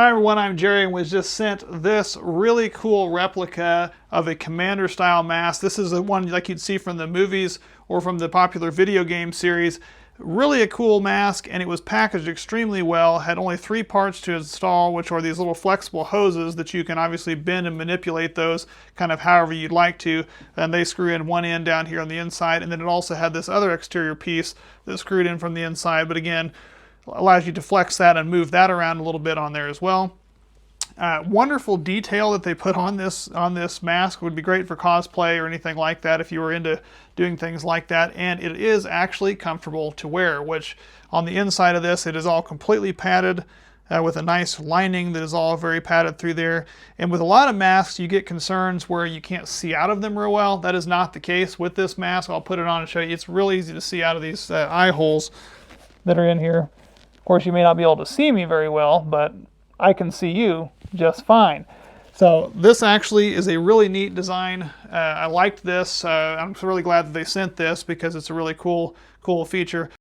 Hi everyone, I'm Jerry and was just sent this really cool replica of a commander style mask. This is the one like you'd see from the movies or from the popular video game series. Really a cool mask, and it was packaged extremely well. Had only 3 parts to install, which are these little flexible hoses that you can obviously bend and manipulate those kind of however you'd like to. And they screw in one end down here on the inside, and then it also had this other exterior piece that screwed in from the inside, but again, allows you to flex that and move that around a little bit on there as well. Wonderful detail that they put on this mask. Would be great for cosplay or anything like that if you were into doing things like that. And it is actually comfortable to wear, which on the inside of this, it is all completely padded with a nice lining that is all very padded through there. And with a lot of masks, you get concerns where you can't see out of them real well. That is not the case with this mask. I'll put it on and show you. It's really easy to see out of these eye holes that are in here. Of course, you may not be able to see me very well, but I can see you just fine. So this actually is a really neat design. I liked this. I'm really glad that they sent this because it's a really cool feature.